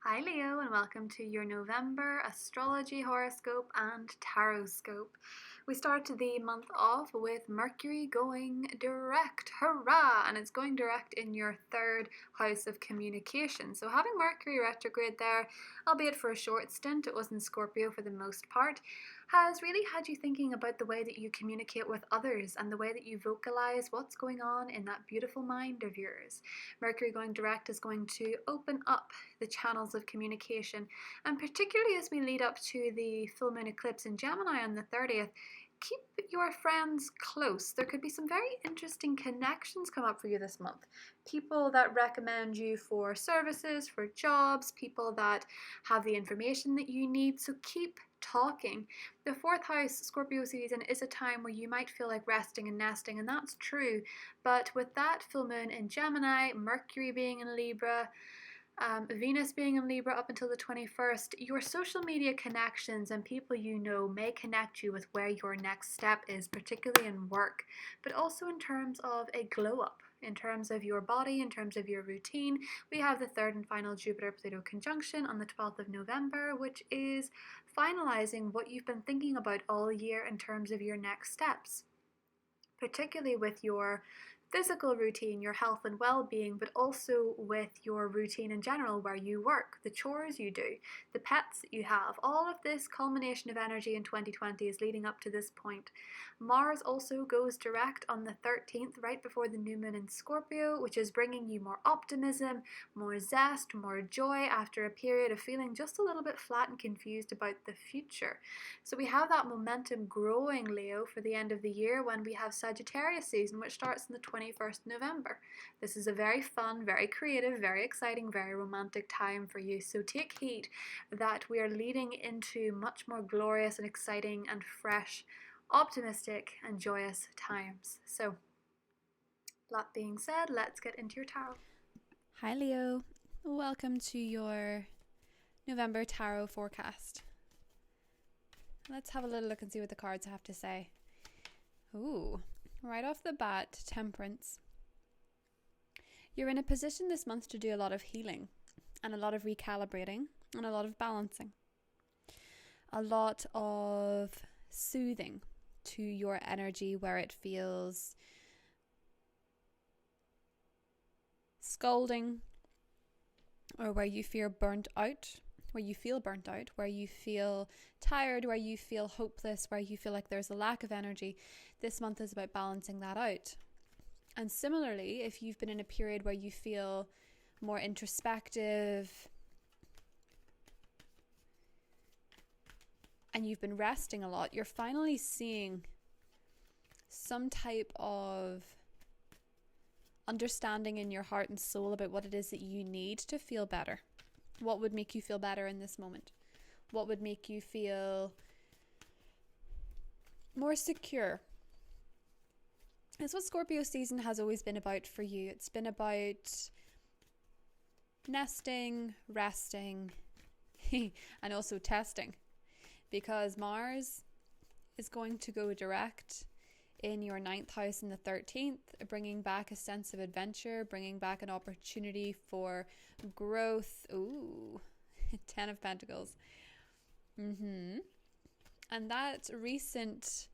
Hi Leo, and welcome to your November astrology horoscope and tarot scope. We start the month off with Mercury going direct. Hurrah! And it's going direct in your third house of communication. So having Mercury retrograde there, albeit for a short stint, it was in Scorpio for the most part, has really had you thinking about the way that you communicate with others and the way that you vocalize what's going on in that beautiful mind of yours. Mercury going direct is going to open up the channels of communication, and particularly as we lead up to the full moon eclipse in Gemini on the 30th, keep your friends close. There could be some very interesting connections come up for you this month. People that recommend you for services, for jobs, people that have the information that you need. So keep talking. The fourth house, Scorpio season, is a time where you might feel like resting and nesting, and that's true. But with that full moon in Gemini, Mercury being in Libra, Venus being in Libra up until the 21st, your social media connections and people you know may connect you with where your next step is, particularly in work, but also in terms of a glow up, in terms of your body, in terms of your routine. We have the third and final Jupiter-Pluto conjunction on the 12th of November, which is finalizing what you've been thinking about all year in terms of your next steps, particularly with your physical routine, your health and well-being, but also with your routine in general, where you work, the chores you do, the pets that you have. All of this culmination of energy in 2020 is leading up to this point. Mars also goes direct on the 13th, right before the new moon in Scorpio, which is bringing you more optimism, more zest, more joy after a period of feeling just a little bit flat and confused about the future. So we have that momentum growing, Leo, for the end of the year when we have Sagittarius season, which starts on the 21st November. This is a very fun, very creative, very exciting, very romantic time for you. So take heed that we are leading into much more glorious and exciting and fresh, optimistic and joyous times. So that being said, let's get into your tarot. Hi Leo, welcome to your November tarot forecast. Let's have a little look and see what the cards have to say. Ooh, right off the bat, Temperance. You're in a position this month to do a lot of healing and a lot of recalibrating and a lot of balancing. A lot of soothing to your energy where it feels scalding, or where you feel burnt out, where you feel tired, where you feel hopeless, where you feel like there's a lack of energy. This month is about balancing that out. And similarly, if you've been in a period where you feel more introspective and you've been resting a lot, you're finally seeing some type of understanding in your heart and soul about what it is that you need to feel better. What would make you feel better in this moment? What would make you feel more secure? It's what Scorpio season has always been about for you. It's been about nesting, resting, and also testing. Because Mars is going to go direct in your 9th house and the 13th, bringing back a sense of adventure, bringing back an opportunity for growth. Ooh, 10 of Pentacles. And that recent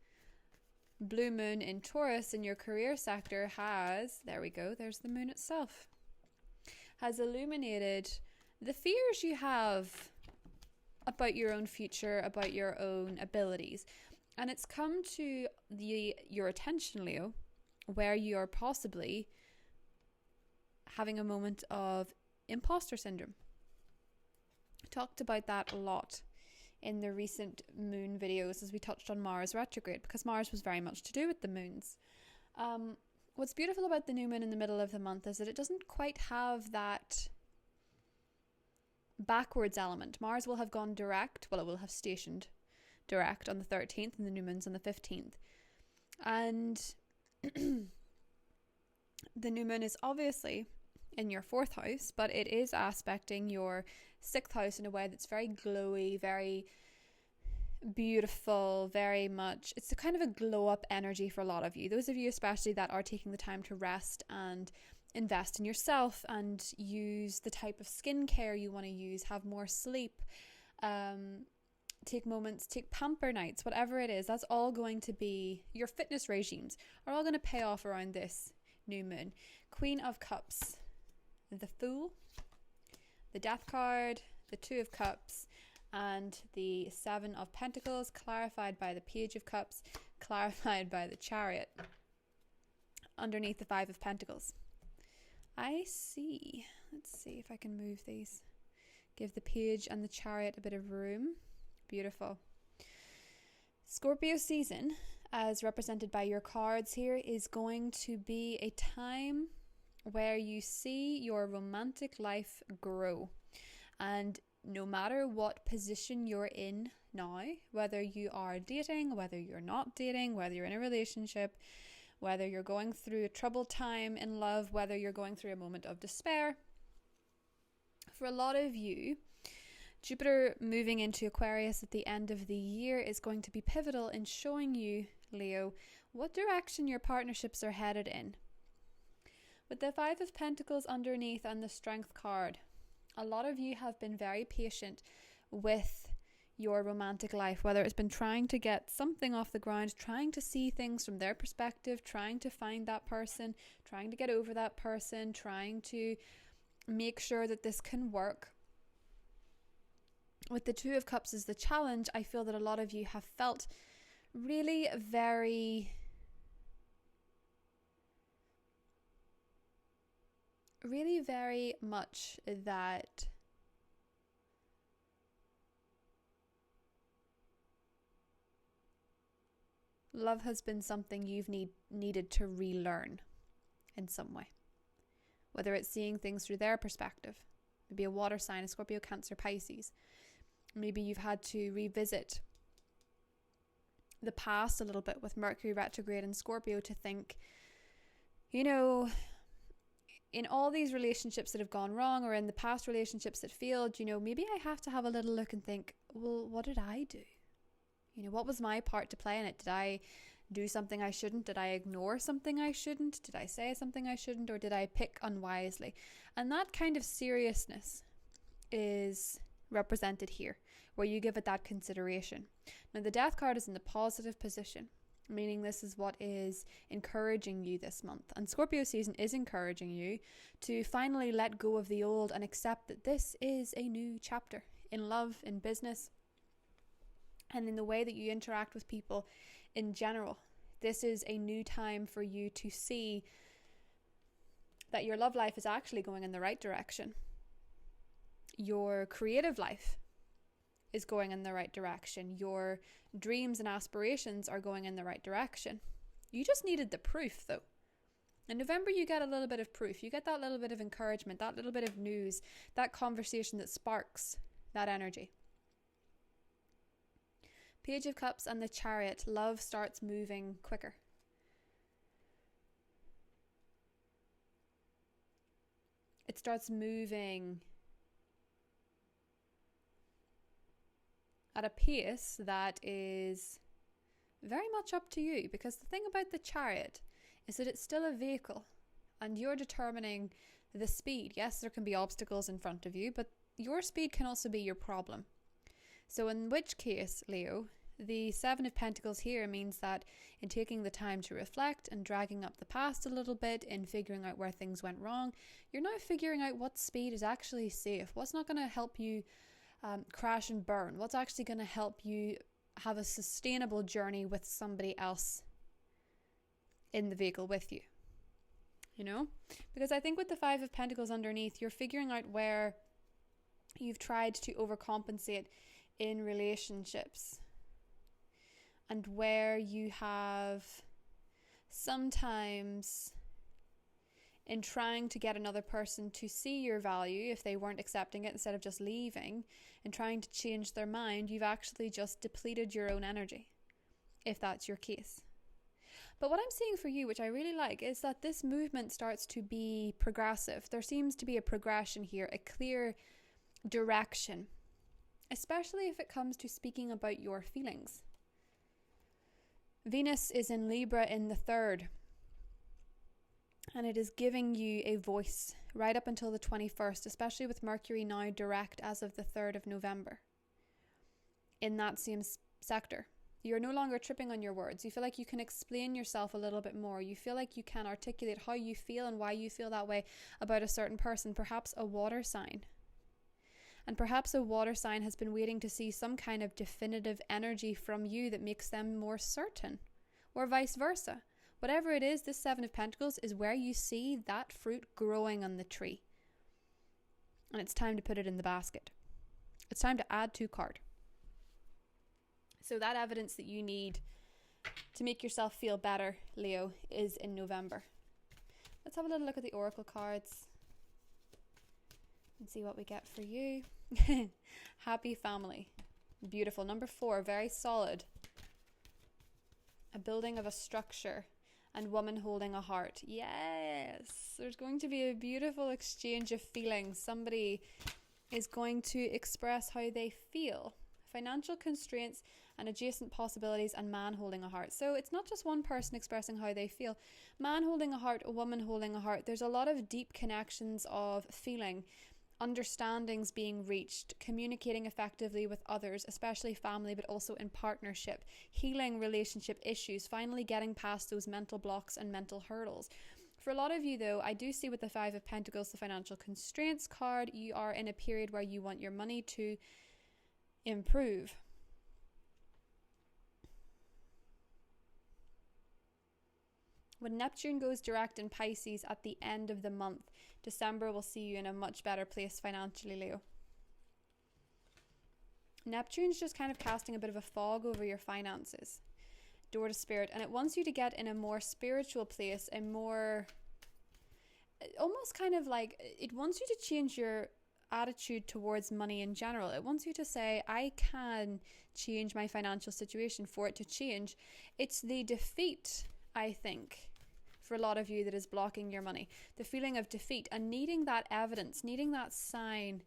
blue moon in Taurus in your career sector has, there we go, there's the moon itself, has illuminated the fears you have about your own future, about your own abilities. And it's come to your attention, Leo, where you are possibly having a moment of imposter syndrome. Talked about that a lot in the recent moon videos as we touched on Mars retrograde, because Mars was very much to do with the moons. What's beautiful about the new moon in the middle of the month is that it doesn't quite have that backwards element. Mars will have gone direct, well, it will have stationed direct on the 13th and the new moon's on the 15th. And the new moon is obviously in your 4th house, but it is aspecting your 6th house in a way that's very glowy, very beautiful, very much, it's a kind of a glow up energy for a lot of you. Those of you especially that are taking the time to rest and invest in yourself and use the type of skincare you want to use, have more sleep, take moments, take pamper nights, whatever it is. That's all going to be, your fitness regimes are all going to pay off around this new moon. Queen of Cups, the Fool, the Death card, the Two of Cups, and the Seven of Pentacles, clarified by the Page of Cups, clarified by the Chariot, underneath the Five of Pentacles. I see. Let's see if I can move these. Give the Page and the Chariot a bit of room. Beautiful. Scorpio season, as represented by your cards here, is going to be a time where you see your romantic life grow. And no matter what position you're in now, whether you are dating, whether you're not dating, whether you're in a relationship, whether you're going through a troubled time in love, whether you're going through a moment of despair, for a lot of you, Jupiter moving into Aquarius at the end of the year is going to be pivotal in showing you, Leo, what direction your partnerships are headed in. With the Five of Pentacles underneath and the Strength card, a lot of you have been very patient with your romantic life, whether it's been trying to get something off the ground, trying to see things from their perspective, trying to find that person, trying to get over that person, trying to make sure that this can work. With the Two of Cups as the challenge, I feel that a lot of you have felt really very much that love has been something you've needed to relearn in some way. Whether it's seeing things through their perspective, maybe a water sign, a Scorpio, Cancer, Pisces. Maybe you've had to revisit the past a little bit with Mercury retrograde in Scorpio to think, you know, in all these relationships that have gone wrong, or in the past relationships that failed, you know, maybe I have to have a little look and think, well, what did I do? You know, what was my part to play in it? Did I do something I shouldn't? Did I ignore something I shouldn't? Did I say something I shouldn't? Or did I pick unwisely? And that kind of seriousness is represented here, where you give it that consideration. Now, the Death card is in the positive position, meaning this is what is encouraging you this month. And Scorpio season is encouraging you to finally let go of the old and accept that this is a new chapter in love, in business, and in the way that you interact with people in general. This is a new time for you to see that your love life is actually going in the right direction. Your creative life is going in the right direction. Your dreams and aspirations are going in the right direction. You just needed the proof, though. In November, you get a little bit of proof. You get that little bit of encouragement, that little bit of news, that conversation that sparks that energy. Page of Cups and the Chariot. Love starts moving quicker. It starts moving at a pace that is very much up to you, because the thing about the Chariot is that it's still a vehicle and you're determining the speed. Yes, there can be obstacles in front of you, but your speed can also be your problem. So in which case, Leo, the Seven of Pentacles here means that in taking the time to reflect and dragging up the past a little bit, in figuring out where things went wrong, you're now figuring out what speed is actually safe, what's not going to help you crash and burn, what's actually going to help you have a sustainable journey with somebody else in the vehicle with you. You know? Because I think with the Five of Pentacles underneath, you're figuring out where you've tried to overcompensate in relationships, and where you have sometimes, in trying to get another person to see your value, if they weren't accepting it, instead of just leaving and trying to change their mind, you've actually just depleted your own energy, if that's your case. But what I'm seeing for you, which I really like, is that this movement starts to be progressive. There seems to be a progression here, a clear direction, especially if it comes to speaking about your feelings. Venus is in Libra in the 3rd. And it is giving you a voice right up until the 21st, especially with Mercury now direct as of the 3rd of November in that same sector. You're no longer tripping on your words. You feel like you can explain yourself a little bit more. You feel like you can articulate how you feel and why you feel that way about a certain person, perhaps a water sign. And perhaps a water sign has been waiting to see some kind of definitive energy from you that makes them more certain, or vice versa. Whatever it is, this Seven of Pentacles is where you see that fruit growing on the tree. And it's time to put it in the basket. It's time to add to cart. So that evidence that you need to make yourself feel better, Leo, is in November. Let's have a little look at the oracle cards and see what we get for you. Happy family. Beautiful. Number 4, very solid. A building of a structure and woman holding a heart. Yes, there's going to be a beautiful exchange of feelings. Somebody is going to express how they feel. Financial constraints and adjacent possibilities, and man holding a heart. So it's not just one person expressing how they feel. Man holding a heart, a woman holding a heart. There's a lot of deep connections of feeling, understandings being reached, communicating effectively with others, especially family, but also in partnership, healing relationship issues, finally getting past those mental blocks and mental hurdles. For a lot of you, though, I do see with the Five of Pentacles, the financial constraints card, you are in a period where you want your money to improve. When Neptune goes direct in Pisces at the end of the month, December will see you in a much better place financially, Leo. Neptune's just kind of casting a bit of a fog over your finances, door to spirit, and it wants you to get in a more spiritual place, a more, almost kind of like, it wants you to change your attitude towards money in general. It wants you to say, I can change my financial situation for it to change. It's the defeat, I think, for a lot of you that is blocking your money. The feeling of defeat and needing that evidence, needing that sign,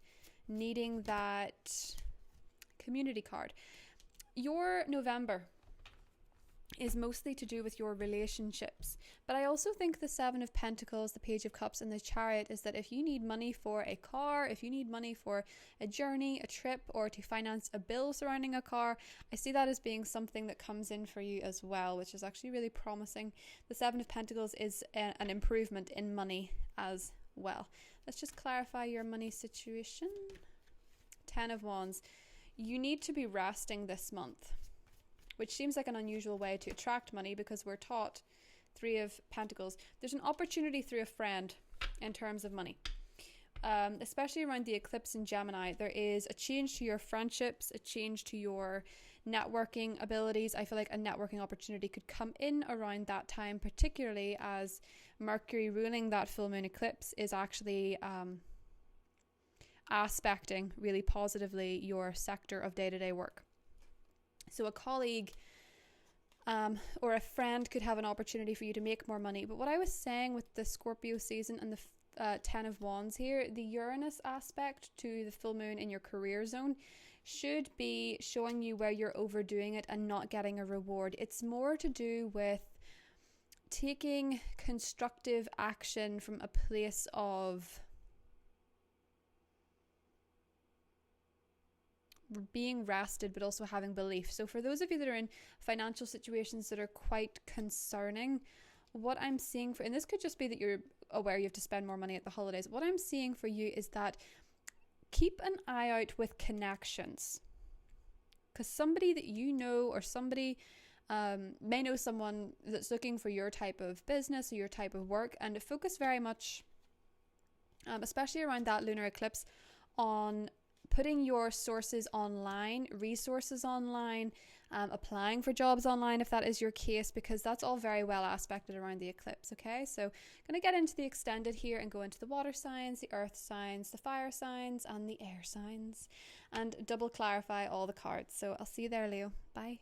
needing that community card. Your November is mostly to do with your relationships. But I also think the Seven of Pentacles, the Page of Cups, and the Chariot is that if you need money for a car, if you need money for a journey, a trip, or to finance a bill surrounding a car, I see that as being something that comes in for you as well, which is actually really promising. The Seven of Pentacles is an improvement in money as well. Let's just clarify your money situation. 10 of Wands. You need to be resting this month, which seems like an unusual way to attract money because we're taught 3 of Pentacles. There's an opportunity through a friend in terms of money, especially around the eclipse in Gemini. There is a change to your friendships, a change to your networking abilities. I feel like a networking opportunity could come in around that time, particularly as Mercury ruling that full moon eclipse is actually aspecting really positively your sector of day-to-day work. So a colleague or a friend could have an opportunity for you to make more money. But what I was saying with the Scorpio season and the 10 of Wands here, the Uranus aspect to the full moon in your career zone should be showing you where you're overdoing it and not getting a reward. It's more to do with taking constructive action from a place of being rested, but also having belief. So for those of you that are in financial situations that are quite concerning, what I'm seeing for, and this could just be that you're aware you have to spend more money at the holidays, what I'm seeing for you is that keep an eye out with connections, because somebody that you know, or somebody may know someone that's looking for your type of business or your type of work, and focus very much, especially around that lunar eclipse, on putting your sources online, resources online, applying for jobs online if that is your case, because that's all very well aspected around the eclipse. Okay, so I'm going to get into the extended here and go into the water signs, the earth signs, the fire signs, and the air signs, and double clarify all the cards. So I'll see you there, Leo. Bye.